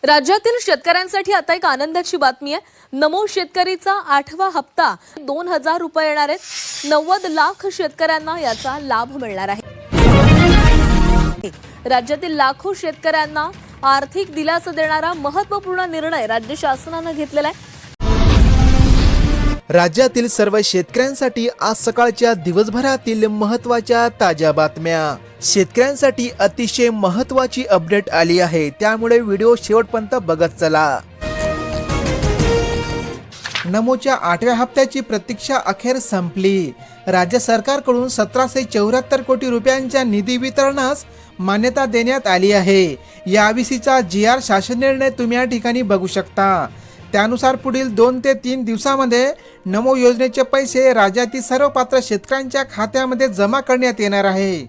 राज्यातील शेतकऱ्यांसाठी आता एक आनंदाची बातमी आहे। नमो शेतकरीचा 8वा हप्ता 2000 रुपये येणार आहेत। 90 लाख शेतकऱ्यांना याचा लाभ मिळणार आहे। राज्यातील लाखो शेतकऱ्यांना आर्थिक दिलासा देणारा महत्त्वपूर्ण निर्णय राज्य शासनाने घेतलेला आहे। राज्यातील सर्व शेतकऱ्यांसाठी आज सकाळच्या दिवसभरातील महत्त्वाच्या ताज्या बातम्या। शेतकऱ्यांसाठी अतिशय महत्त्वाची अपडेट आली आहे, त्यामुळे व्हिडिओ शेवटपर्यंत बघत चला। नमोच्या 8व्या हप्त्याची प्रतीक्षा अखेर संपली। राज्य सरकारकडून 1774 कोटी रुपयांच्या निधी वितरणास मान्यता देण्यात आली आहे। याविषयीचा GR शासन निर्णय तुम्ही या ठिकाणी बघू शकता। त्यानुसार पुढील 2 ते 3 दिवसांमध्ये नमो योजनेचे पैसे राज्यातील सर्व पात्र शेतकऱ्यांच्या खात्यामध्ये जमा करण्यात येणार आहे।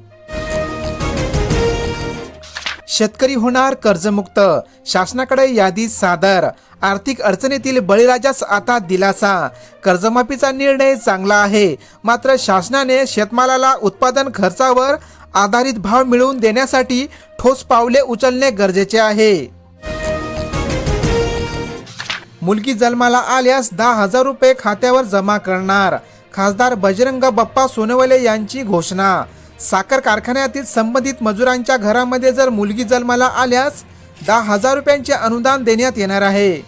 शेतकरी होणार कर्जमुक्त, शासनाकडे यादी सादर। आर्थिक अडचणीतील बळीराजास आता दिलासा। कर्जमाफीचा निर्णय चांगला आहे, मात्र शासनाने शेतमालाला उत्पादन खर्चावर आधारित भाव मिळवून देण्यासाठी ठोस पावले उचलणे गरजेचे आहे। मुलगी जन्माला आल्यास 10,000 रुपये खात्यावर जमा करणार। खासदार बजरंग बाप्पा सोनवणे यांची घोषणा। साखर कारखान्यातील संबंधित मजुरांच्या घरामध्ये जर मुलगी जन्माला आल्यास 10,000 रुपयांचे अनुदान देण्यात येणार आहे।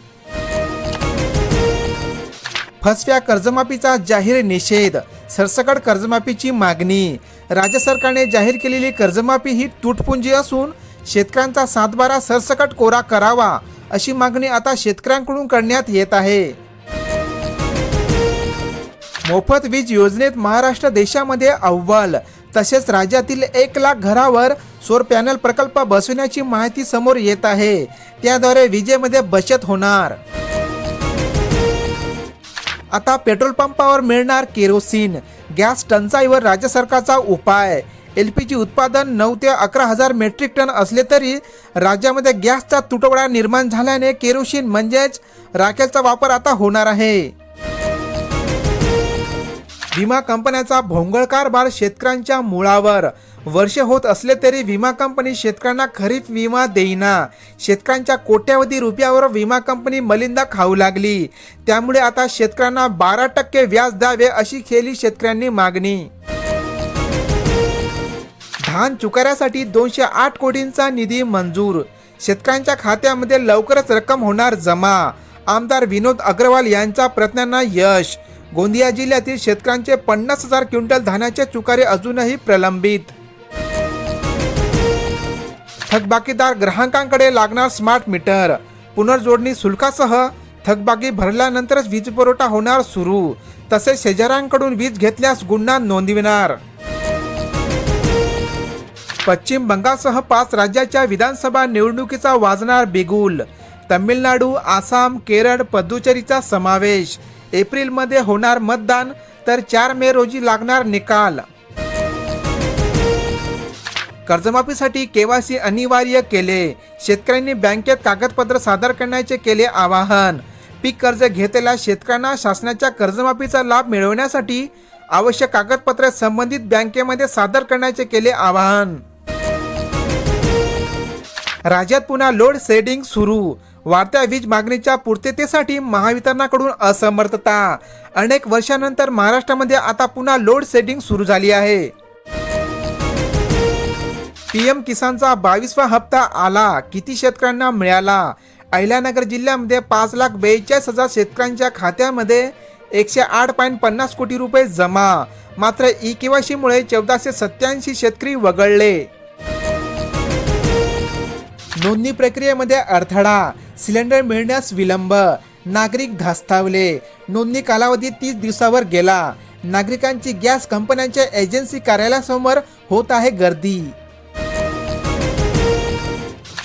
फसव्या कर्जमाफीचा जाहीर निषेध, सरसकट कर्जमाफीची मागणी। राज्य सरकारने जाहीर केलेली कर्जमाफी ही तुटपुंजी असून शेतकऱ्यांचा सातबारा सरसकट कोरा करावा, अशी मागणी आता शेतकऱ्यांकडून करण्यात येत आहे। मोफत वीज योजनेत महाराष्ट्र देशामध्ये अव्वल, तसेच राज्यातील 1 लाख घरावर सौर पॅनल प्रकल्प बसवण्याची माहिती समोर येत आहे। त्याद्वारे विजेमध्ये बचत होणार। आता पेट्रोल पंपावर मिळणार केरोसिन। गॅस टंचाईवर राज्य सरकारचा उपाय। LPG उत्पादन 9 ते 11,000 मेट्रिक टन असले तरी राज्यामध्ये गॅसचा तुटवडा निर्माण झाल्याने केरोसिन म्हणजेच राखेलचा वापर आता होणार आहे। विमा कंपन्याचा भोंगळ कारभार शेतकऱ्यांच्या मुळावर। वर्ष होत असले तरी विमा कंपनी शेतकऱ्यांना खरीप विमा देईना। शेतकऱ्यांच्या कोट्यावधी रुपयावर विमा कंपनी मलिंदा खाऊ लागली। त्यामुळे आता शेतकऱ्यांना 12% व्याज द्यावे, अशी केली शेतकऱ्यांनी मागणी। धान चुकाऱ्यासाठी 208 कोटींचा निधी मंजूर। शेतकऱ्यांच्या खात्यामध्ये लवकरच रक्कम होणार जमा। आमदार विनोद अग्रवाल यांच्या प्रयत्नांना यश। गोंदिया जिल्ह्यातील शेतकऱ्यांचे 50,000 क्विंटल धान्याचे चुकारे अजूनही प्रलंबित। थकबाकीदार ग्राहकांकडे लागणार स्मार्ट मीटर। पुनर्जोडणी शुल्कासह थकबाकी भरल्यानंतरच वीज पुरवठा होणार सुरू। तसेच शेजाऱ्यांकडून वीज घेतल्यास गुन्हा नोंदविणार। पश्चिम बंगालसह 5 राज्याच्या विधानसभा निवडणुकीचा वाजणार बिगुल। तमिळनाडू, आसाम, केरळ, पुदुचेरीचा समावेश। एप्रिलमध्ये होणार मतदान, तर 4 मे रोजी लागणार निकाल। कर्जमाफीसाठी KYC अनिवार्य केले। शेतकऱ्यांनी बँकेत कागदपत्र सादर करण्याचे केले आवाहन। पीक कर्ज घेतलेल्या शेतकऱ्यांना शासनाच्या कर्जमाफीचा लाभ मिळवण्यासाठी आवश्यक कागदपत्रे संबंधित बँकेमध्ये सादर करण्याचे केले आवाहन। राज्यात पुन्हा लोड शेडिंग सुरू। वाढत्या वीज मागणीच्या पूर्ततेसाठी महावितरणाकडून असमर्थता। अनेक वर्षांनंतर महाराष्ट्रामध्ये आता पुन्हा लोड शेडिंग सुरू झाली आहे। PM किसानचा 22वा हप्ता आला, किती शेतकऱ्यांना मिळाला? अहिल्यानगर जिल्ह्यामध्ये 5,42,000 शेतकऱ्यांच्या खात्यामध्ये 108.50 कोटी रुपये जमा। मात्र EKYC मुळे 1487 शेतकरी वगळले। नोंदणी प्रक्रियेमध्ये अडथळा, सिलेंडर मिळण्यास विलंब, नागरिक धास्तावले। नोंदणी कालावधी 30 दिवसावर गेला। नागरिकांची गॅस कंपन्यांच्या एजन्सी कार्यालयासमोर होत आहे गर्दी।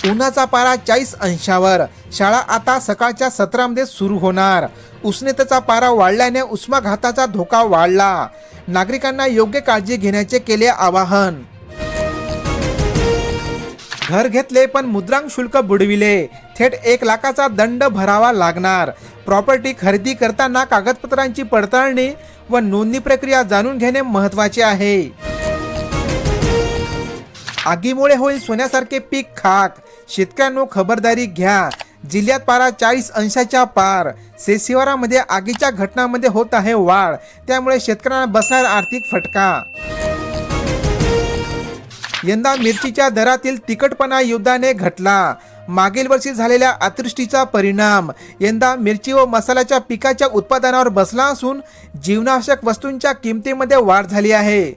उन्हाचा पारा 40 अंशावर। शाळा आता सकाळच्या सत्रामध्ये सुरू होणार। उष्णतेचा पारा वाढल्याने उष्माघाताचा धोका वाढला। नागरिकांना योग्य काळजी घेण्याचे केले आवाहन। घर घेतले पण मुद्रांक शुल्क बुडविले, थेट 1 लाखाचा दंड भरावा लागणार। प्रॉपर्टी खरेदी करताना कागदपत्रांची पडताळणी व नोंदणी प्रक्रिया जाणून घेणे महत्त्वाचे आहे। आगीमुळे होईल सोन्यासारखे पीक खाक, शेतकऱ्यांनो खबरदारी घ्या। जिल्ह्यात पारा 40 अंशाच्या पार. शेतशिवारामध्ये आगीच्या घटनांमध्ये होत आहे वाढ, त्यामुळे शेतकऱ्यांना बसणार आर्थिक फटका. यंदा मिरचीच्या दरातील तिखटपणा युद्धाने घटला. मागील वर्षी झालेल्या अतिवृष्टीचा परिणाम यंदा मिरची व मसाल्याच्या पिकाच्या उत्पादनावर बसला असून जीवनावश्यक वस्तूंच्या किमतीमध्ये वाढ झाली आहे.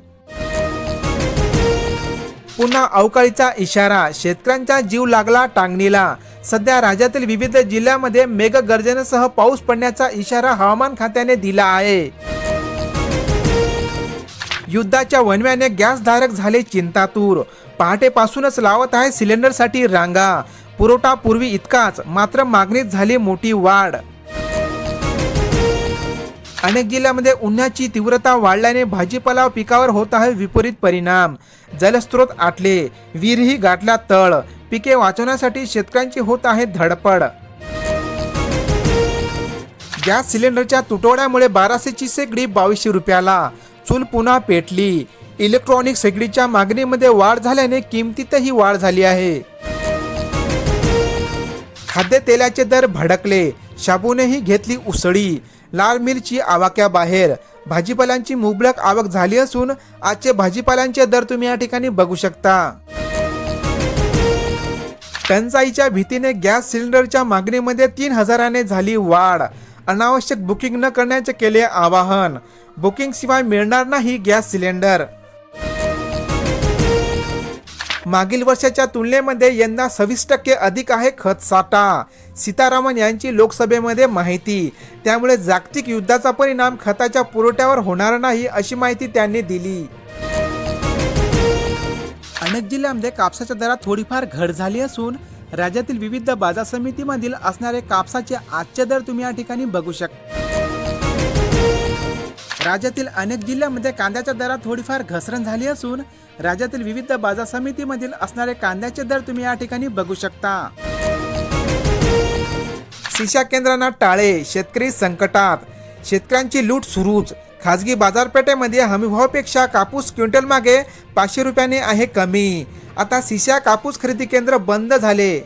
पुन्हा अवकाळीचा इशारा, शेतकऱ्यांचा जीव लागला टांगणीला. सध्या राज्यातील विविध जिल्ह्यांमध्ये मेघगर्जनेसह पाऊस पडण्याचा इशारा हवामान खात्याने दिला आहे. युद्धाच्या वणव्याने गॅसधारक झाले चिंतातूर. पहाटेपासूनच लावत आहे सिलेंडरसाठी रांगा. पुरवठा पूर्वी इतकाच, मात्र मागणीत झाली मोठी वाढ. अनेक जिल्ह्यांमध्ये उन्हाची तीव्रता वाढल्याने भाजीपाला पिकावर होत आहे विपरीत परिणाम. जलस्रोत आटले, विहीरही गाठल्या तळ. पिके वाचवण्यासाठी शेतकऱ्यांची होत आहे धडपड. गॅस सिलेंडरच्या तुटवड्यामुळे 1200ची शेगडी 2200 रुपयाला. चूल पुन्हा पेटली. इलेक्ट्रॉनिक शेगडीच्या मागणीमध्ये वाढ झाल्याने किमतीतही वाढ झाली आहे. खाद्यतेलाचे दर भडकले, शाबूनेही घेतली उसळी. लाल मिरची आवाक्याबाहेर. भाजीपाल्यांची मुबलक आवक झाली असून आजचे भाजीपाल्यांचे दर तुम्ही या ठिकाणी बघू शकता. टंचाईच्या भीतीने गॅस सिलेंडरच्या मागणीमध्ये 3000ने झाली वाढ. अनावश्यक बुकिंग न करण्याचे केले आवाहन. बुकिंग शिवाय मिळणार नाही गॅस सिलेंडर. मागील वर्षाच्या तुलनेमध्ये यंदा 26% अधिक आहे खत साठा. सीतारामन यांची लोकसभेमध्ये माहिती. त्यामुळे जागतिक युद्धाचा परिणाम खताच्या पुरवठ्यावर होणार नाही अशी माहिती त्यांनी दिली. अनेक जिल्ह्यांमध्ये कापसाच्या दरात थोडीफार घट झाली असून राज्यातील विविध बाजार समितीमधील असणारे कापसाचे आजचे दर तुम्ही या ठिकाणी बघू शकता. राज्यातील अनेक जिल्ह्यांमध्ये कांद्याच्या दरात थोडीफार घसरण झाली असून राज्यातील विविध बाजार समितीमधील असणारे कांद्याचे दर तुम्ही या ठिकाणी बघू शकता. शिशा केंद्रांना टाळे, शेतकरी संकटात. शेतकऱ्यांची लूट सुरूच. खासगी बाजारपेठेमध्ये हमीभावापेक्षा कापूस क्विंटल मागे 500 रुपयाने आहे कमी. आता शिशा कापूस खरेदी केंद्र बंद झाले.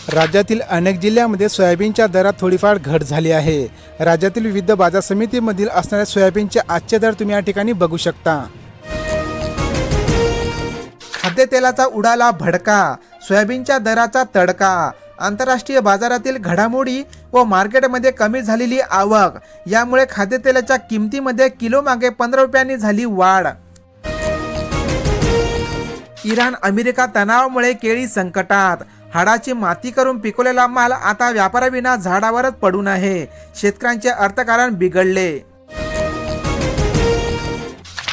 राज्यातील अनेक जिल्ह्यांमध्ये सोयाबीनच्या दरात थोडीफार घट झाली आहे. राज्यातील विविध बाजार समितीमधील असणाऱ्या सोयाबीनचे आजचे दर तुम्ही या ठिकाणी बघू शकता. खाद्यतेलाचा उडाला भडका, सोयाबीनच्या दराचा तडका. आंतरराष्ट्रीय बाजारातील घडामोडी व मार्केटमध्ये कमी झालेली आवक यामुळे खाद्यतेलाच्या किमतीमध्ये किलो मागे 15 रुपयांनी झाली वाढ. इराण अमेरिका तणावामुळे केळी संकटात. हाडाची माती करून पिकवलेला माल आता व्यापाराविना झाडावरच पडून आहे. शेतकऱ्यांचे अर्थकारण बिघडले.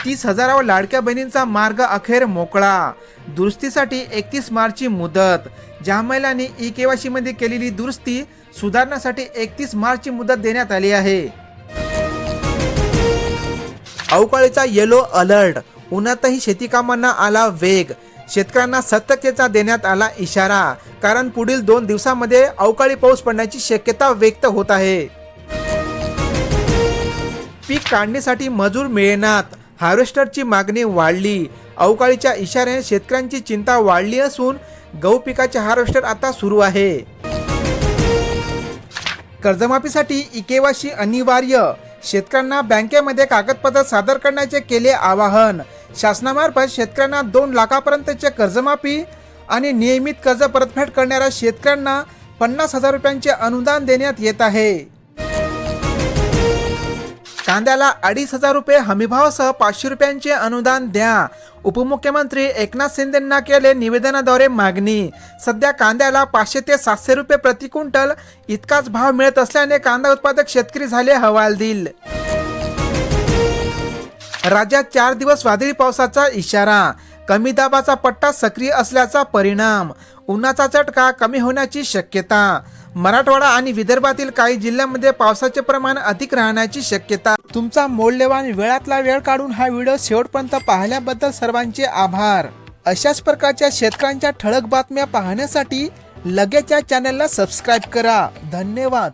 30,000 लाडक्या बहिणींचा मार्ग अखेर मोकळा. दुरुस्तीसाठी 31 मार्चची मुदत. ज्या महिलांनी ई-केवायसी मध्ये केलेली दुरुस्ती सुधारण्यासाठी 31 मार्चची मुदत देण्यात आली आहे. अवकाळीचा येलो अलर्ट. उन्हातही शेती कामांना आला वेग. शेतकऱ्यांना सतर्कतेचा देण्यात आला इशारा, कारण पुढील 2 दिवसांमध्ये अवकाळी पाऊस पडण्याची शक्यता व्यक्त होत आहे. पीक काढणीसाठी मजूर मिळेनात. हार्वेस्टरची मागणी वाढली. अवकाळीच्या इशाऱ्याने शेतकऱ्यांची चिंता वाढली असून गहू पिकाचे हार्वेस्टर आता सुरू आहे. कर्जमाफीसाठी ई-केवायसी अनिवार्य. शेतकऱ्यांना बँकेमध्ये कागदपत्र सादर करण्याचे केले आवाहन. शासनामार्फत शेतकऱ्यांना 2 लाखापर्यंतचे कर्जमाफी आणि नियमित कर्ज परतफेड करणाऱ्या शेतकऱ्यांना 50,000 रुपयांचे अनुदान देण्यात येत आहे. कांद्याला 2,500 रुपये हमीभावासह 500 रुपयांचे अनुदान द्या. उपमुख्यमंत्री एकनाथ शिंदेंना केले निवेदनाद्वारे मागणी. सध्या कांद्याला 500 ते 700 रुपये प्रति क्विंटल इतकाच भाव मिळत असल्याने कांदा उत्पादक शेतकरी झाले हवालदिल. राज्यात 4 दिवस वादळी पावसाचा इशारा. कमी दाबाचा पट्टा सक्रिय असल्याचा परिणाम. उन्हाचा चटका कमी होण्याची शक्यता. मराठवाडा आणि विदर्भातील काही जिल्ह्यांमध्ये पावसाचे प्रमाण अधिक राहण्याची शक्यता. तुमचा मौल्यवान वेळातला वेळ काढून हा व्हिडिओ शेवटपर्यंत पाहिल्याबद्दल सर्वांचे आभार. अशाच प्रकारच्या शेतकऱ्यांच्या ठळक बातम्या पाहण्यासाठी लगेच या चॅनलला सबस्क्राईब करा. धन्यवाद.